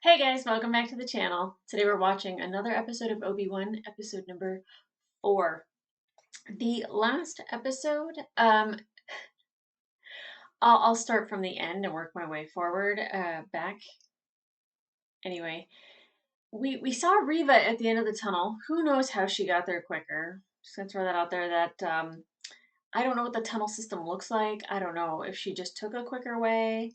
Hey guys, welcome back to the channel. Today we're watching another episode of Obi Wan, episode number 4. The last episode, I'll start from the end and work my way forward, back. Anyway, we saw Reva at the end of the tunnel. Who knows how she got there quicker? Just gonna throw that out there that I don't know what the tunnel system looks like. I don't know if she just took a quicker way.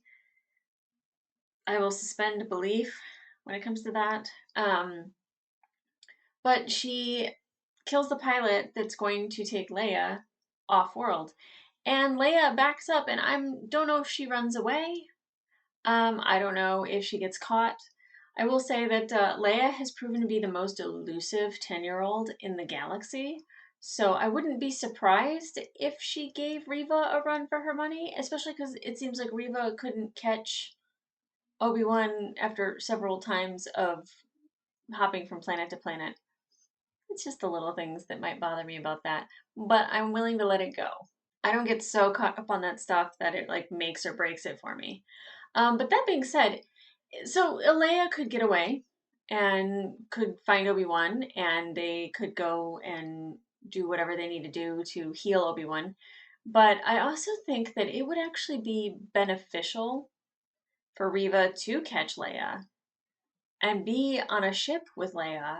I will suspend belief when it comes to that. But she kills the pilot that's going to take Leia off world. And Leia backs up, and I don't know if she runs away. I don't know if she gets caught. I will say that Leia has proven to be the most elusive 10-year-old in the galaxy. So I wouldn't be surprised if she gave Reva a run for her money, especially because it seems like Reva couldn't catch Obi-Wan after several times of hopping from planet to planet. It's just the little things that might bother me about that, but I'm willing to let it go. I don't get so caught up on that stuff that it like makes or breaks it for me. But that being said, so Leia could get away and could find Obi-Wan and they could go and do whatever they need to do to heal Obi-Wan. But I also think that it would actually be beneficial for Reva to catch Leia and be on a ship with Leia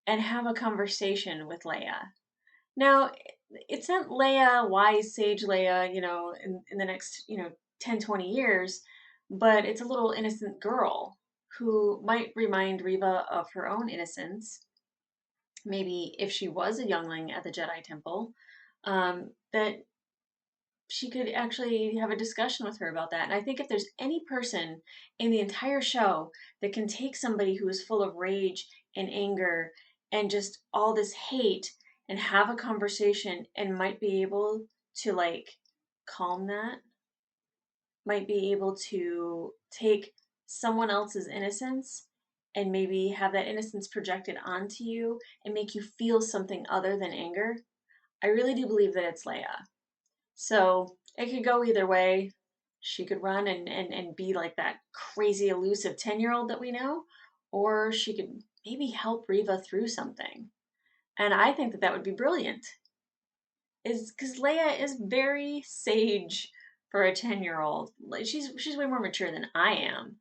and have a conversation with Leia. Now, it's not Leia, wise sage Leia, in the next, 10, 20 years, but it's a little innocent girl who might remind Reva of her own innocence. Maybe if she was a youngling at the Jedi Temple, that she could actually have a discussion with her about that. And I think if there's any person in the entire show that can take somebody who is full of rage and anger and just all this hate and have a conversation and might be able to like calm that, might be able to take someone else's innocence and maybe have that innocence projected onto you and make you feel something other than anger, I really do believe that it's Leia. So it could go either way. She could run and be like that crazy elusive 10-year-old that we know, or she could maybe help Reva through something. And I think that that would be brilliant. Is because Leia is very sage for a 10-year-old. Like she's way more mature than I am.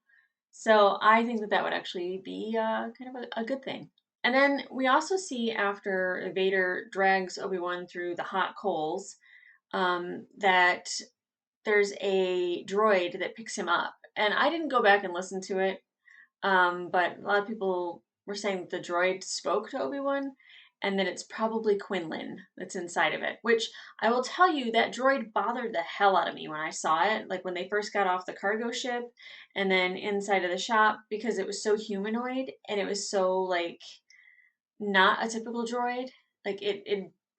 So I think that that would actually be kind of a good thing. And then we also see after Vader drags Obi-Wan through the hot coals, that there's a droid that picks him up. And I didn't go back and listen to it, but a lot of people were saying that the droid spoke to Obi-Wan and that it's probably Quinlan that's inside of it, which I will tell you that droid bothered the hell out of me when I saw it, like when they first got off the cargo ship and then inside of the shop, because it was so humanoid and it was so like not a typical droid. Like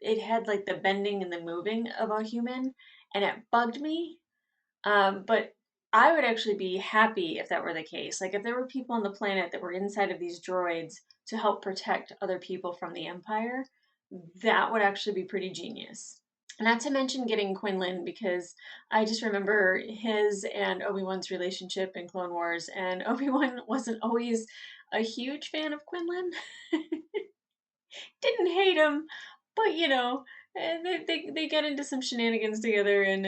it had like the bending and the moving of a human, and it bugged me. But I would actually be happy if that were the case. Like if there were people on the planet that were inside of these droids to help protect other people from the Empire, that would actually be pretty genius. Not to mention getting Quinlan, because I just remember his and Obi-Wan's relationship in Clone Wars, and Obi-Wan wasn't always a huge fan of Quinlan. Didn't hate him, but they get into some shenanigans together, and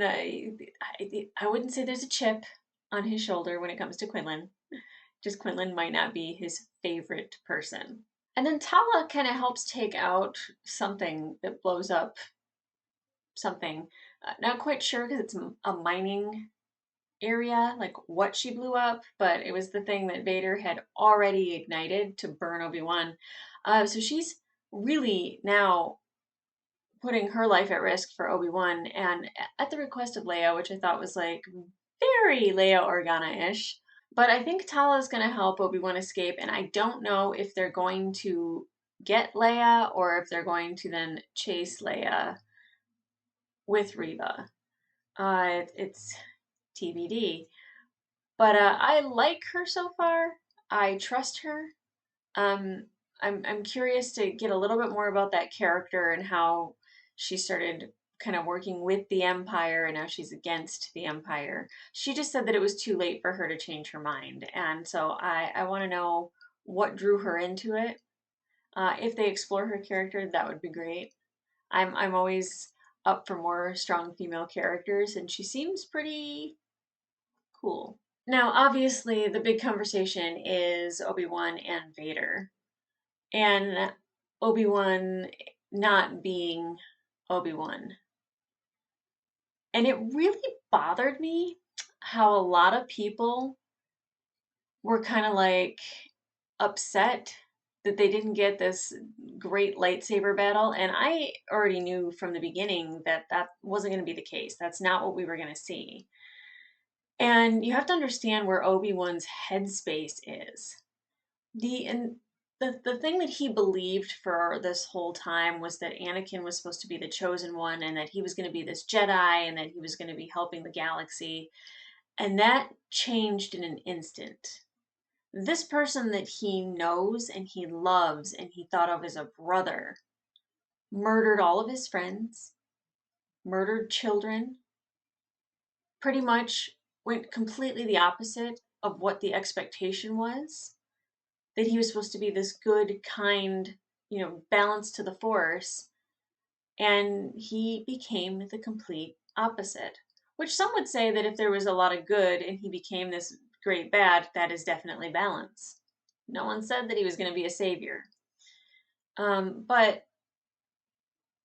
I wouldn't say there's a chip on his shoulder when it comes to Quinlan. Just Quinlan might not be his favorite person. And then Tala kind of helps take out something that blows up something. Not quite sure because it's a mining area, like what she blew up, but it was the thing that Vader had already ignited to burn Obi-Wan. So she's really now putting her life at risk for Obi-Wan and at the request of Leia, which I thought was like very Leia Organa-ish. But I think Tala is going to help Obi-Wan escape, and I don't know if they're going to get Leia or if they're going to then chase Leia with Reva. It's TBD. But I like her so far. I trust her. Um, I'm curious to get a little bit more about that character and how she started kind of working with the Empire, and now she's against the Empire. She just said that it was too late for her to change her mind. And so I want to know what drew her into it. If they explore her character, that would be great. I'm always up for more strong female characters, and she seems pretty cool. Now, obviously, the big conversation is Obi-Wan and Vader, and Obi-Wan not being Obi-Wan. And it really bothered me how a lot of people were kind of like upset that they didn't get this great lightsaber battle. And I already knew from the beginning that that wasn't going to be the case. That's not what we were going to see. And you have to understand where Obi-Wan's headspace is. And the thing that he believed for this whole time was that Anakin was supposed to be the chosen one, and that he was going to be this Jedi, and that he was going to be helping the galaxy. And that changed in an instant. This person that he knows and he loves and he thought of as a brother murdered all of his friends, murdered children, pretty much went completely the opposite of what the expectation was, that he was supposed to be this good, kind, balance to the force, and he became the complete opposite. Which some would say that if there was a lot of good and he became this great bad, that is definitely balance. No one said that he was going to be a savior. But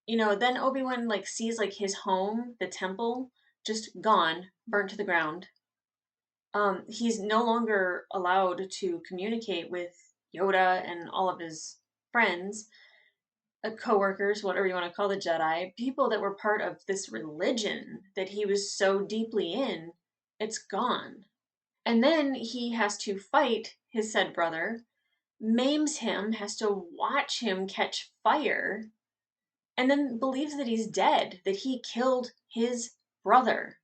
then Obi-Wan like sees like his home, the temple, just gone, burnt to the ground. He's no longer allowed to communicate with Yoda and all of his friends, co-workers, whatever you want to call the Jedi, people that were part of this religion that he was so deeply in. It's gone. And then he has to fight his said brother, maims him, has to watch him catch fire, and then believes that he's dead, that he killed his brother.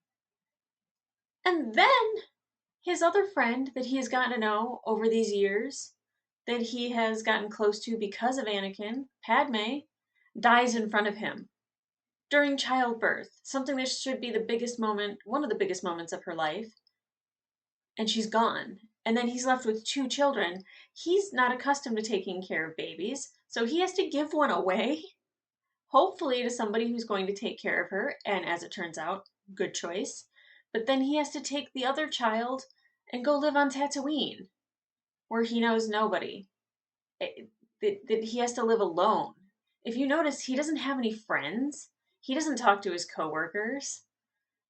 And then his other friend that he has gotten to know over these years, that he has gotten close to because of Anakin, Padme, dies in front of him during childbirth, something that should be the biggest moment, one of the biggest moments of her life, and she's gone. And then he's left with two children. He's not accustomed to taking care of babies, so he has to give one away, hopefully to somebody who's going to take care of her, and as it turns out, good choice. But then he has to take the other child and go live on Tatooine, where he knows nobody. That he has to live alone. If you notice, he doesn't have any friends. He doesn't talk to his coworkers.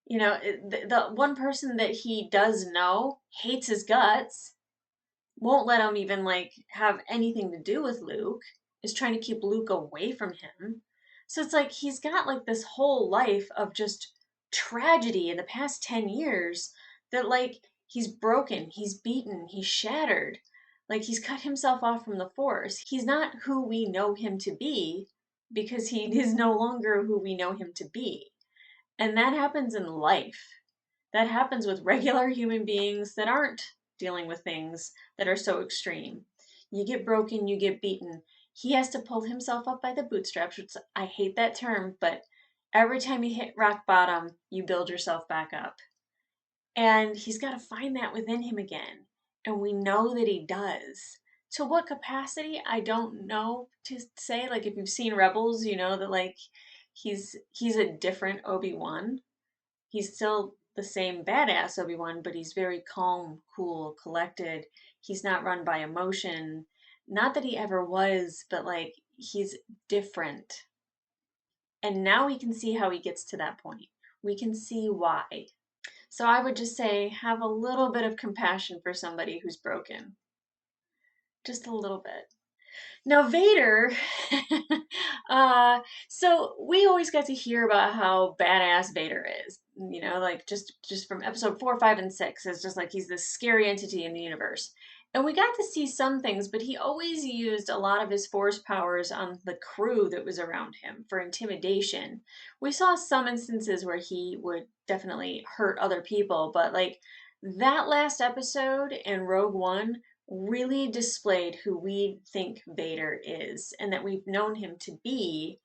The one person that he does know hates his guts, won't let him even like have anything to do with Luke, is trying to keep Luke away from him. So it's like he's got like this whole life of just tragedy in the past 10 years, that like he's broken, he's beaten, he's shattered. Like he's cut himself off from the force. He's not who we know him to be, because he is no longer who we know him to be. And that happens in life. That happens with regular human beings that aren't dealing with things that are so extreme. You get broken, you get beaten. He has to pull himself up by the bootstraps, which I hate that term, but every time you hit rock bottom, you build yourself back up. And he's got to find that within him again. And we know that he does. To what capacity, I don't know to say. Like if you've seen Rebels, you know that like he's a different Obi-Wan. He's still the same badass Obi-Wan, but he's very calm, cool, collected. He's not run by emotion. Not that he ever was, but like he's different. And now we can see how he gets to that point. We can see why. So I would just say have a little bit of compassion for somebody who's broken. Just a little bit. Now, Vader, so we always got to hear about how badass Vader is, like just from episode 4, 5, and 6. It's just like he's this scary entity in the universe. And we got to see some things, but he always used a lot of his force powers on the crew that was around him for intimidation. We saw some instances where he would definitely hurt other people, but like that last episode in Rogue One really displayed who we think Vader is and that we've known him to be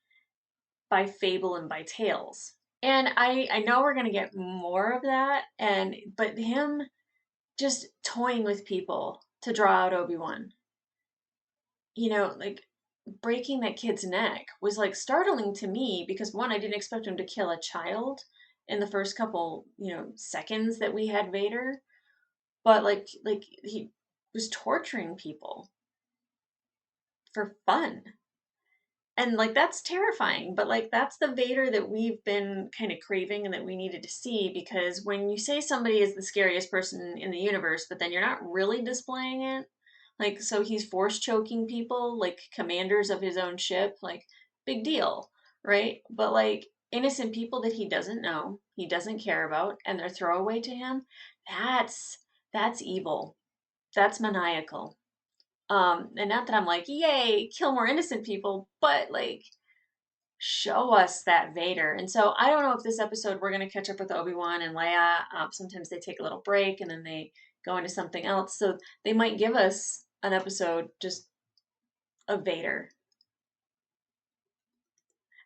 by fable and by tales. And I know we're gonna get more of that, but him just toying with people to draw out Obi-Wan, like breaking that kid's neck was like startling to me because one, I didn't expect him to kill a child in the first couple, seconds that we had Vader, but like he was torturing people for fun. And like that's terrifying, but like that's the Vader that we've been kind of craving and that we needed to see, because when you say somebody is the scariest person in the universe but then you're not really displaying it, like, so he's force choking people like commanders of his own ship, like, big deal, right? But like innocent people that he doesn't know, he doesn't care about, and they're throwaway to him, that's evil, that's maniacal. And not that I'm like, yay, kill more innocent people, but like, show us that Vader. And so I don't know if this episode we're going to catch up with Obi-Wan and Leia. Sometimes they take a little break and then they go into something else. So they might give us an episode just of Vader.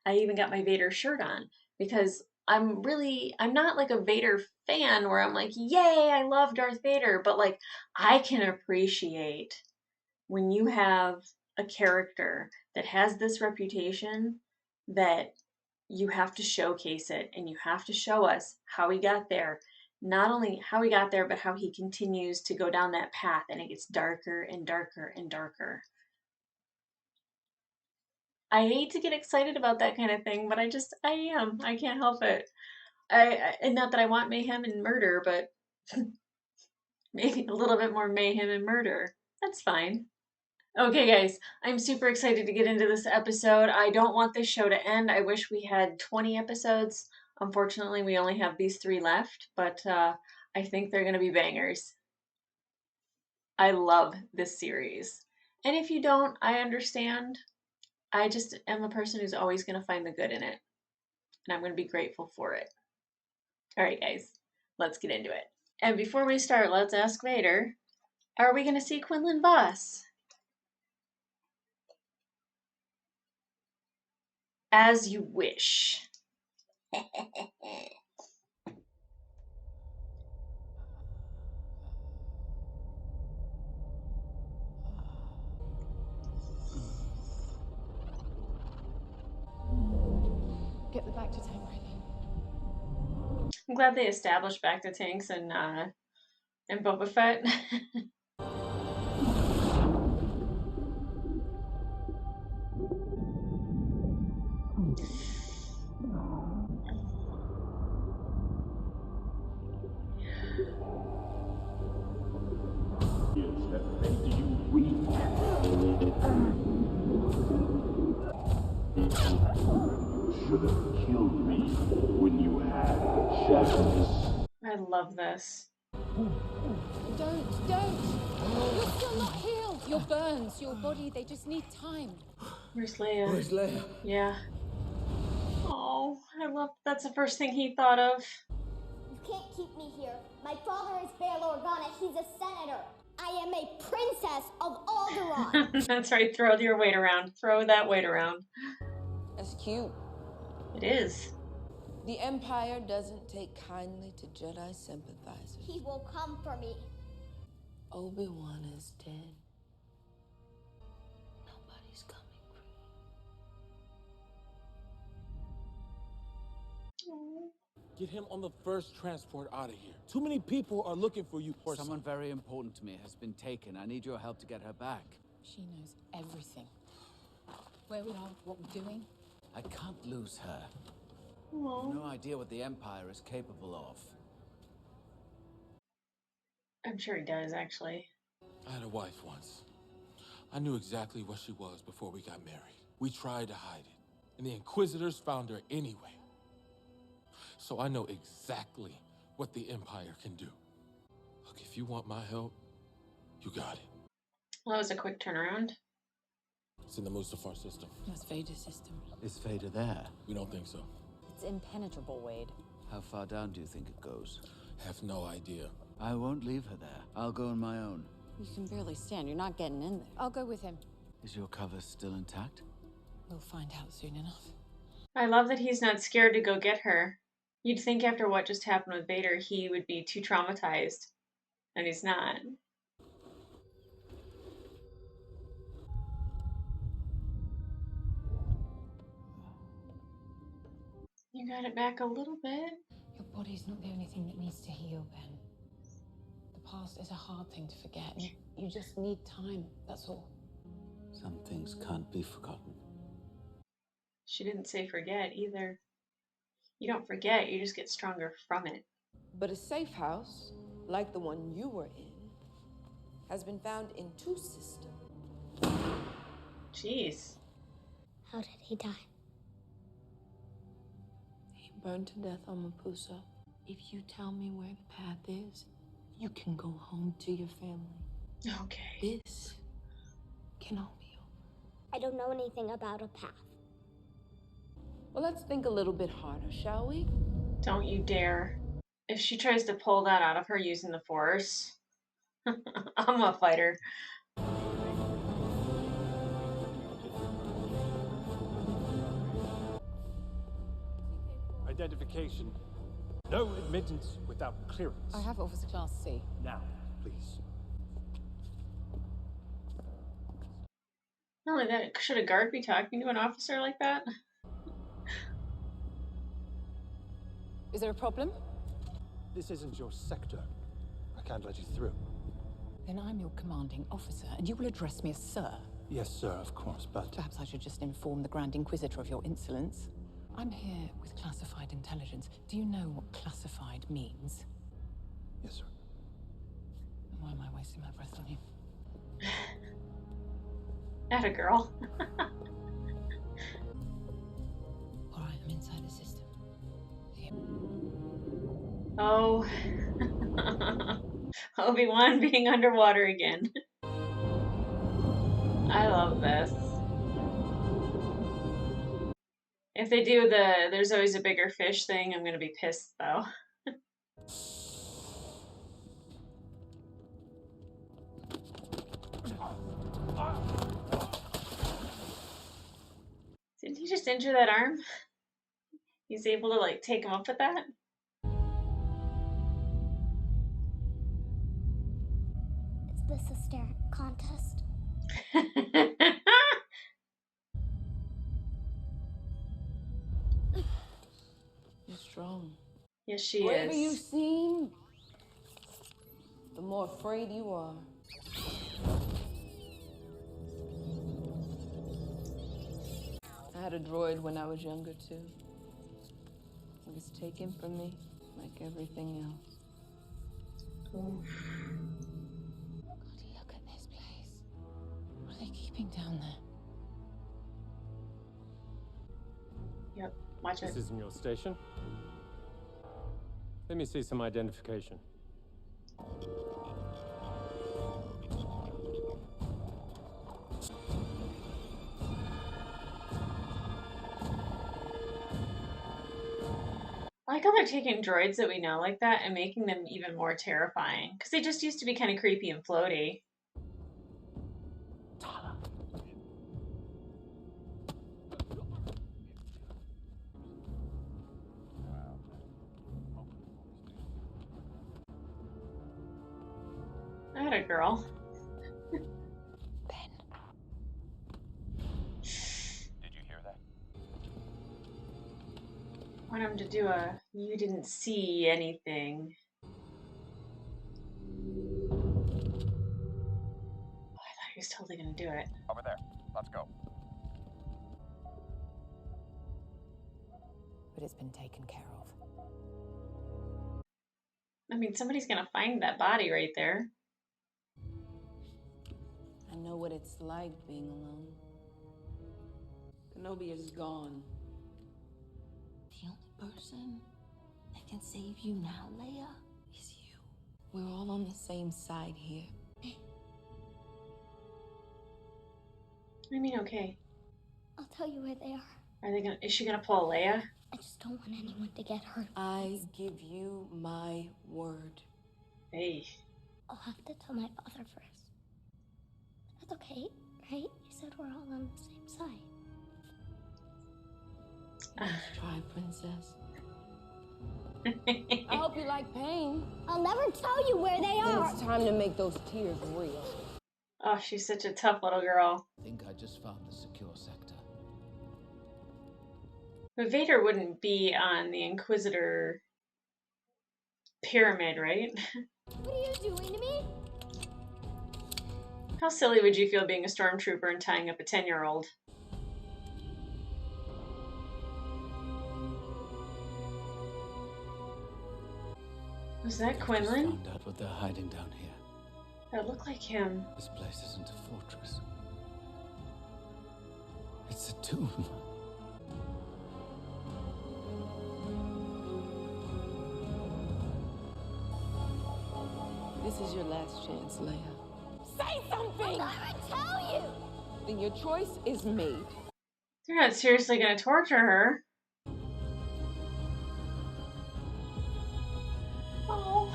I even got my Vader shirt on because I'm not like a Vader fan where I'm like, yay, I love Darth Vader. But like, I can appreciate when you have a character that has this reputation, that you have to showcase it and you have to show us how he got there. Not only how he got there, but how he continues to go down that path and it gets darker and darker and darker. I hate to get excited about that kind of thing, but I am. I can't help it. And not that I want mayhem and murder, but maybe a little bit more mayhem and murder. That's fine. Okay, guys, I'm super excited to get into this episode. I don't want this show to end. I wish we had 20 episodes. Unfortunately, we only have these 3 left, but I think they're going to be bangers. I love this series. And if you don't, I understand. I just am a person who's always going to find the good in it. And I'm going to be grateful for it. All right, guys, let's get into it. And before we start, let's ask Vader, are we going to see Quinlan Voss? As you wish. Get the back to tank ready. I'm glad they established back to tanks and Boba Fett. Should have killed me when you had the chance. I love this. Don't! You're still not healed! Your burns, your body, they just need time. Where's Leia? Where's Leia? Yeah. Oh, that's the first thing he thought of. You can't keep me here. My father is Bail Organa. He's a senator. I am a princess of Alderaan. That's right. Throw your weight around. Throw that weight around. That's cute. It is. The Empire doesn't take kindly to Jedi sympathizers. He will come for me. Obi-Wan is dead. Nobody's coming for you. Get him on the first transport out of here. Too many people are looking for you. Someone very important to me has been taken. I need your help to get her back. She knows everything. Where we are, what we're doing. I can't lose her. Aww. No idea what the Empire is capable of. I'm sure he does, actually. I had a wife once. I knew exactly what she was before we got married. We tried to hide it, and the Inquisitors found her anyway. So I know exactly what the Empire can do. Look, if you want my help, you got it. Well, that was a quick turnaround. It's in the Mustafar system. That's Vader's system. Is Vader there? We don't think so. It's impenetrable, Wade. How far down do you think it goes? Have no idea. I won't leave her there. I'll go on my own. You can barely stand. You're not getting in there. I'll go with him. Is your cover still intact? We'll find out soon enough. I love that he's not scared to go get her. You'd think after what just happened with Vader, he would be too traumatized, and he's not. You got it back a little bit. Your body's not the only thing that needs to heal, Ben. The past is a hard thing to forget, and you just need time, that's all. Some things can't be forgotten. She didn't say forget either. You don't forget, you just get stronger from it. But a safe house, like the one you were in, has been found in 2 systems. Jeez. How did he die? He burned to death on Mapusa. If you tell me where the path is, you can go home to your family. Okay. This can all be over. I don't know anything about a path. Well, let's think a little bit harder, shall we? Don't you dare. If she tries to pull that out of her using the Force, I'm a fighter. Identification. No admittance without clearance. I have Officer Class C. Now, please. Not only that, should a guard be talking to an officer like that? Is there a problem? This isn't your sector. I can't let you through. Then I'm your commanding officer, and you will address me as Sir. Yes, sir, of course, but... Perhaps I should just inform the Grand Inquisitor of your insolence. I'm here with classified intelligence. Do you know what classified means? Yes, sir. Then why am I wasting my breath on you? Atta girl. All right, I'm inside the system. Oh. Obi Wan being underwater again. I love this. If they do the there's always a bigger fish thing, I'm gonna be pissed though. Did he just injure that arm? He's able to like take him up with that? Is this a stare contest? You're strong. Yes, she The braver is. you seem, the more afraid you are. I had a droid when I was younger, too. It was taken from me, like everything else. God, look at this place. What are they keeping down there? Yep, watch it. This isn't your station. Let me see some identification. I like how they're taking droids that we know like that and making them even more terrifying. Because they just used to be kind of creepy and floaty. Atta girl. Ben. Did you hear that? Want him to do a you didn't see anything. Oh, I thought he was totally gonna do it. Over there. Let's go. But it's been taken care of. I mean, somebody's gonna find that body right there. I know what it's like being alone. Kenobi is gone. The only person that can save you now, Leia, is you. We're all on the same side here. I mean, okay. I'll tell you where they are. Are they gonna? Is she gonna pull Leia? I just don't want anyone to get hurt. I give you my word. Hey. I'll have to tell my father first. That's okay, right? You said we're all on the same side. Nice try, princess. I hope you like pain. I'll never tell you where they Then are. it's time to make those tears real. Oh, she's such a tough little girl. I think I just found the secure sector. But Vader wouldn't be on the Inquisitor pyramid, right? What are you doing to me? How silly would you feel being a stormtrooper and tying up a 10-year-old? Was that Just Quinlan? found out what they're hiding down here. That looked like him. This place isn't a fortress. It's a tomb. This is your last chance, Leia. Say something! I'll never tell you. Then your choice is made. They're not seriously gonna torture her. Oh.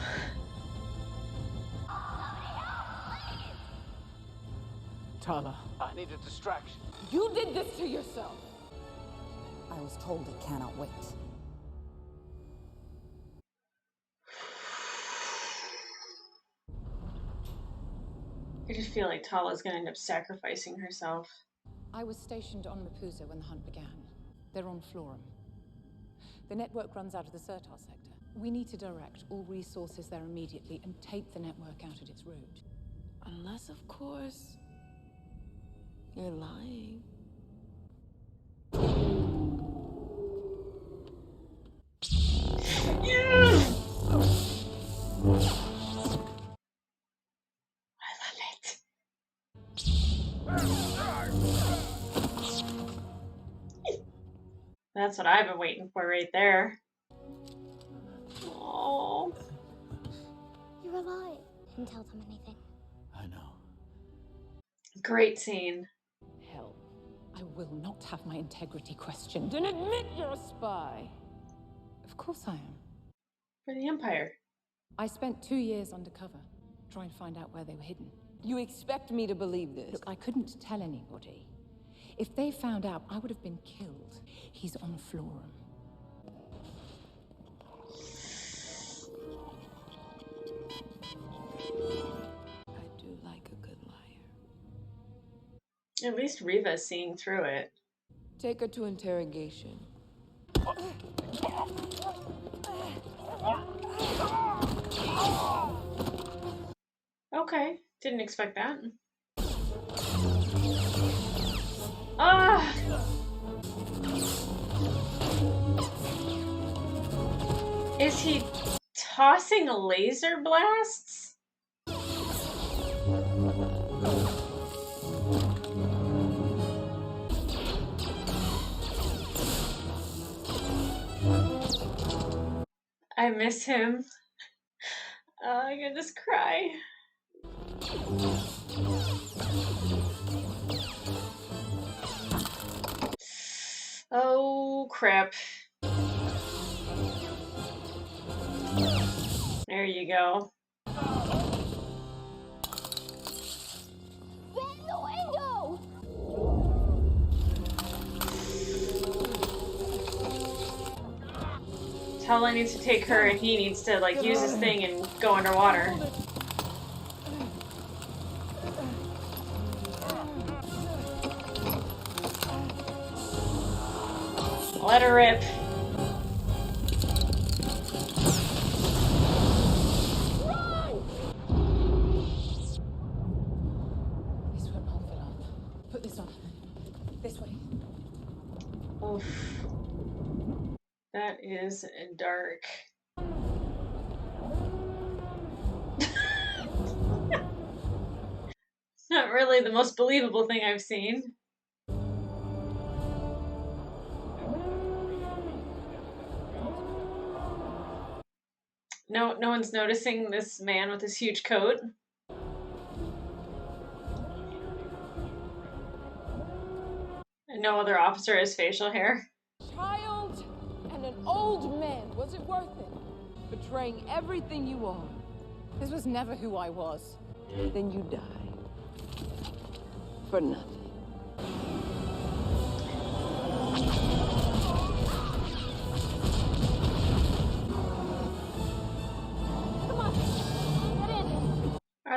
Tala, I need a distraction. You did this to yourself. I was told it cannot wait. I just feel like Tala's gonna end up sacrificing herself. I was stationed on Rapusa when the hunt began. They're on Florum. The network runs out of the Sertar sector. We need to direct all resources there immediately and take the network out at its root. Unless, of course, you're lying. I love it. That's what I've been waiting for right there. Oh. You're alive. Didn't tell them anything. I know. Great scene. Hell, I will not have my integrity questioned. Then admit you're a spy. Of course I am. For the Empire. I spent 2 years undercover, trying to find out where they were hidden. You expect me to believe this? Look, I couldn't tell anybody. If they found out, I would have been killed. He's on Florum. I do like a good liar. At least Reva's seeing through it. Take her to interrogation. Okay, didn't expect that. Ah! Is he tossing laser blasts? I miss him. I'm gonna just cry. Oh, crap. There you go. Get in the window! Tala needs to take her and he needs to, like, use his thing and go underwater. Let her rip. This won't hold for long. Put this on. This way. Oof. That is dark. It's not really the most believable thing I've seen. No one's noticing this man with his huge coat. And no other officer has facial hair. Child and an old man. Was it worth it? Betraying everything you are. This was never who I was. Then you die. For nothing.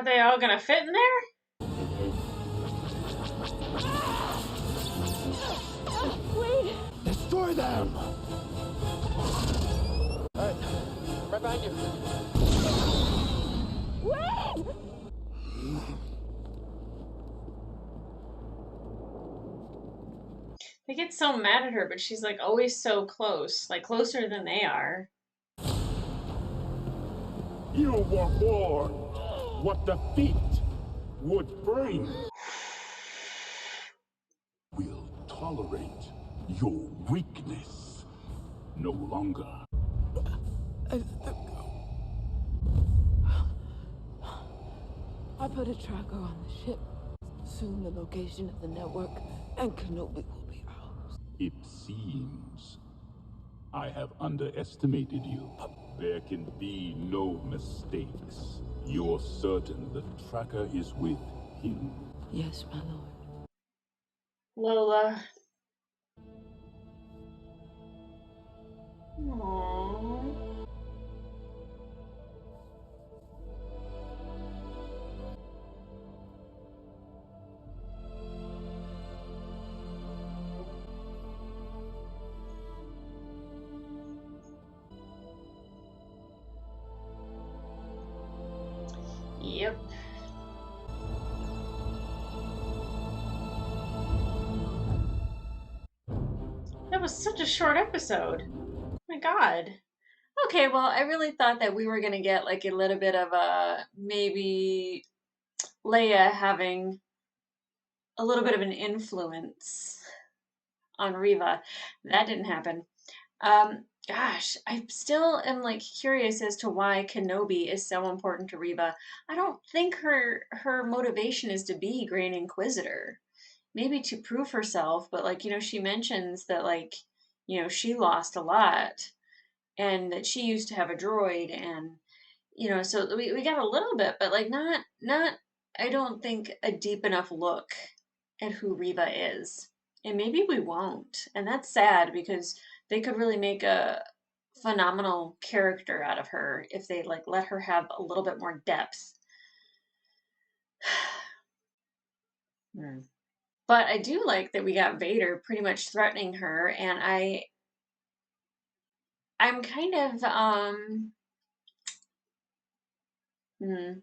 they all gonna fit in there? Wait! Destroy them! Alright, right behind you. Wait! They get so mad at her, but she's like always so close, like closer than they are. You were born what defeat would bring. We'll tolerate your weakness no longer. I put a tracker on the ship. Soon the location of the network and Kenobi will be ours. It seems I have underestimated you. There can be no mistakes. You're certain the tracker is with him. Yes, my lord. Lola. Aww. Yep. That was such a short episode. Oh my god. Okay, well, I really thought that we were gonna get like a little bit of a maybe Leia having a little bit of an influence on Riva. That didn't happen. Gosh, I still am like curious as to why Kenobi is so important to Riva. I don't think her motivation is to be Grand Inquisitor. Maybe to prove herself, but like, she mentions that like, she lost a lot and that she used to have a droid and so we got a little bit, but like not I don't think a deep enough look at who Riva is. And maybe we won't. And that's sad because they could really make a phenomenal character out of her if they like let her have a little bit more depth. Hmm. But I do like that we got Vader pretty much threatening her, and I'm kind of hmm,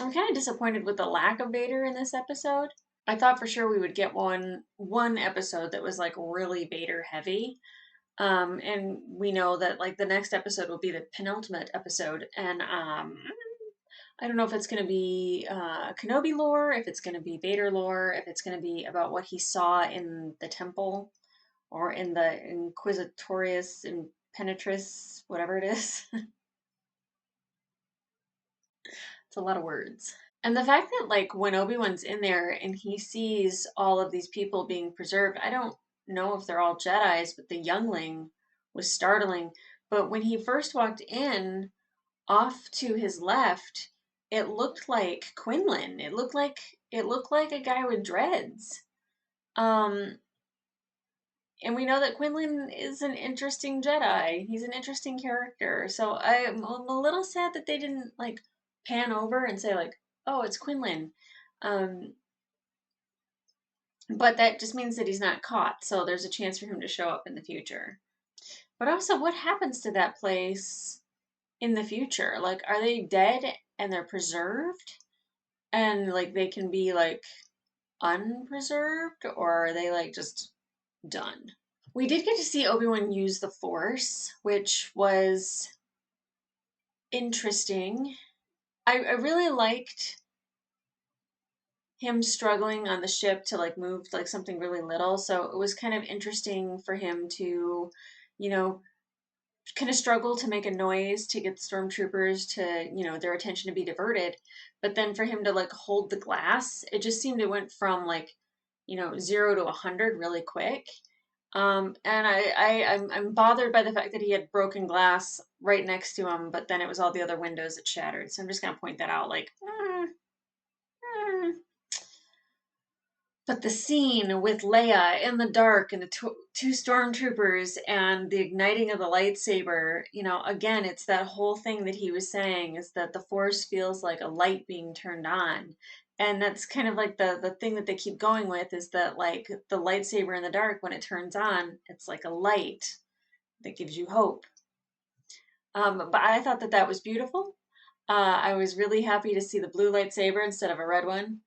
I'm kind of disappointed with the lack of Vader in this episode. I thought for sure we would get one episode that was like really Vader heavy. And we know that like the next episode will be the penultimate episode, and I don't know if it's going to be Kenobi lore, if it's going to be Vader lore, if it's going to be about what he saw in the temple or in the Inquisitorius Impenetrus, whatever it is. It's a lot of words. And the fact that like when Obi-Wan's in there and he sees all of these people being preserved, I don't know if they're all Jedis, but the youngling was startling. But when he first walked in, off to his left, it looked like Quinlan. It looked like a guy with dreads. Um, and we know that Quinlan is an interesting Jedi. He's an interesting character. So I'm a little sad that they didn't like pan over and say like, "Oh, it's Quinlan." Um, but that just means that he's not caught. So there's a chance for him to show up in the future. But also, what happens to that place in the future? Like, are they dead and they're preserved? And like they can be like unpreserved, or are they like just done? We did get to see Obi-Wan use the Force, which was interesting. I really liked him struggling on the ship to like move like something really little. So it was kind of interesting for him to, you know, kind of struggle to make a noise to get the stormtroopers to, their attention to be diverted. But then for him to like hold the glass, it just seemed it went from like, 0 to 100 really quick. And I'm bothered by the fact that he had broken glass right next to him, but then it was all the other windows that shattered. So I'm just gonna point that out, like, But the scene with Leia in the dark and the two stormtroopers and the igniting of the lightsaber, again, it's that whole thing that he was saying is that the Force feels like a light being turned on. And that's kind of like the thing that they keep going with is that, like, the lightsaber in the dark, when it turns on, it's like a light that gives you hope. But I thought that that was beautiful. I was really happy to see the blue lightsaber instead of a red one.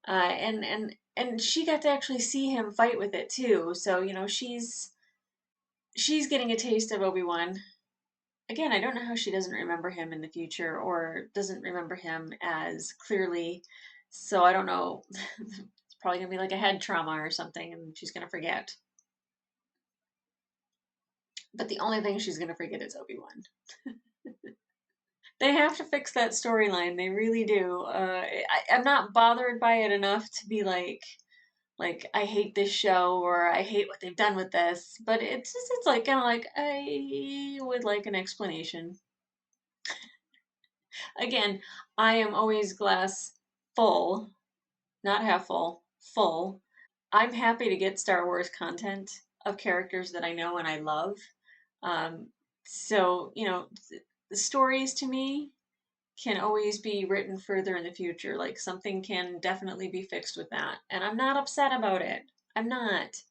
And she got to actually see him fight with it too. So she's getting a taste of Obi-Wan. Again, I don't know how she doesn't remember him in the future or doesn't remember him as clearly. So I don't know. It's probably gonna be like a head trauma or something, and she's gonna forget. But the only thing she's gonna forget is Obi-Wan. They have to fix that storyline. They really do. I'm not bothered by it enough to be like I hate this show or I hate what they've done with this, but it's like kind of like I would like an explanation. Again, I am always glass full, not half full, full. I'm happy to get Star Wars content of characters that I know and I love. Um, so, the stories to me can always be written further in the future. Like something can definitely be fixed with that. And I'm not upset about it. I'm not.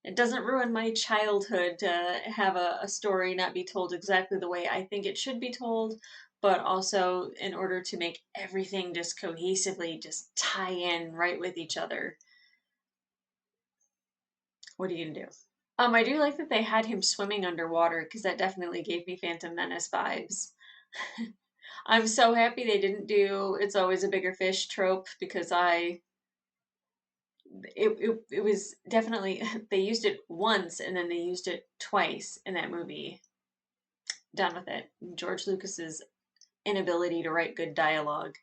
It doesn't ruin my childhood to have a story not be told exactly the way I think it should be told, but also in order to make everything just cohesively just tie in right with each other. What are you gonna do? I do like that they had him swimming underwater because that definitely gave me Phantom Menace vibes. I'm so happy they didn't do "it's always a bigger fish" trope because it was definitely they used it once and then they used it twice in that movie. Done with it. George Lucas's inability to write good dialogue.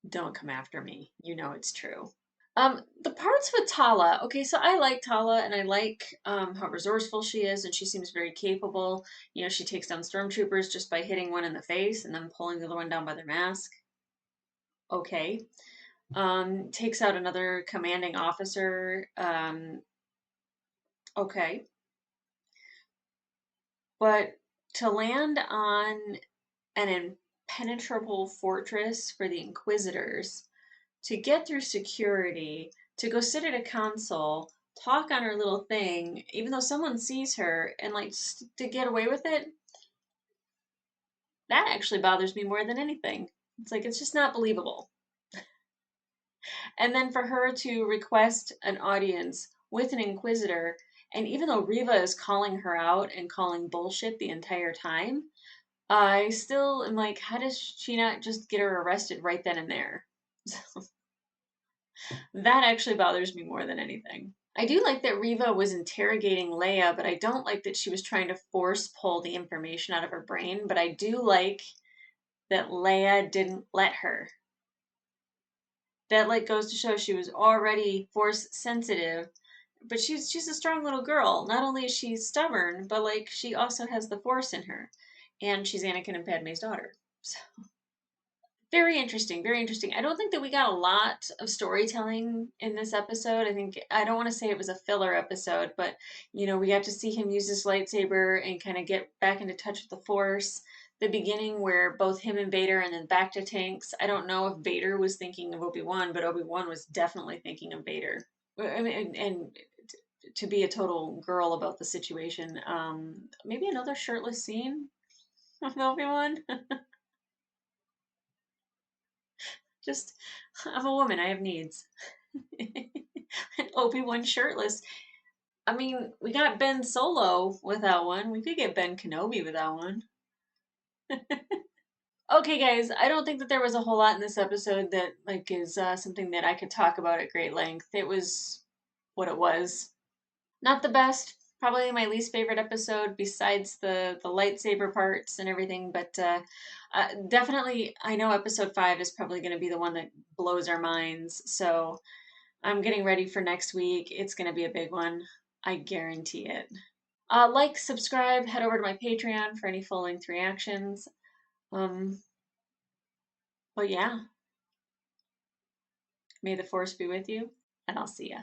Don't come after me. You know it's true. The parts with Tala. Okay, so I like Tala and I like how resourceful she is and she seems very capable. She takes down stormtroopers just by hitting one in the face and then pulling the other one down by their mask. Okay. Takes out another commanding officer. Okay. But to land on an impenetrable fortress for the Inquisitors, to get through security, to go sit at a console, talk on her little thing, even though someone sees her, and like to get away with it, that actually bothers me more than anything. It's like, it's just not believable. And then for her to request an audience with an Inquisitor, and even though Riva is calling her out and calling bullshit the entire time, I still am like, how does she not just get her arrested right then and there? That actually bothers me more than anything. I do like that Riva was interrogating Leia, but I don't like that she was trying to force pull the information out of her brain. But I do like that Leia didn't let her. That like goes to show she was already force sensitive, but she's a strong little girl. Not only is she stubborn, but like she also has the force in her, and she's Anakin and Padme's daughter. So very interesting, very interesting. I don't think that we got a lot of storytelling in this episode. I don't want to say it was a filler episode, but we got to see him use his lightsaber and kind of get back into touch with the Force. The beginning where both him and Vader and then back to tanks. I don't know if Vader was thinking of Obi-Wan, but Obi-Wan was definitely thinking of Vader. I mean, and to be a total girl about the situation, maybe another shirtless scene with Obi-Wan. Just, I'm a woman. I have needs. Obi-Wan shirtless. I mean, we got Ben Solo without one. We could get Ben Kenobi without one. Okay, guys, I don't think that there was a whole lot in this episode that like is something that I could talk about at great length. It was what it was. Not the best. Probably my least favorite episode besides the lightsaber parts and everything, but definitely I know episode 5 is probably going to be the one that blows our minds. So I'm getting ready for next week. It's going to be a big one. I guarantee it. Like, subscribe, head over to my Patreon for any full-length reactions. But yeah, may the Force be with you. and I'll see ya.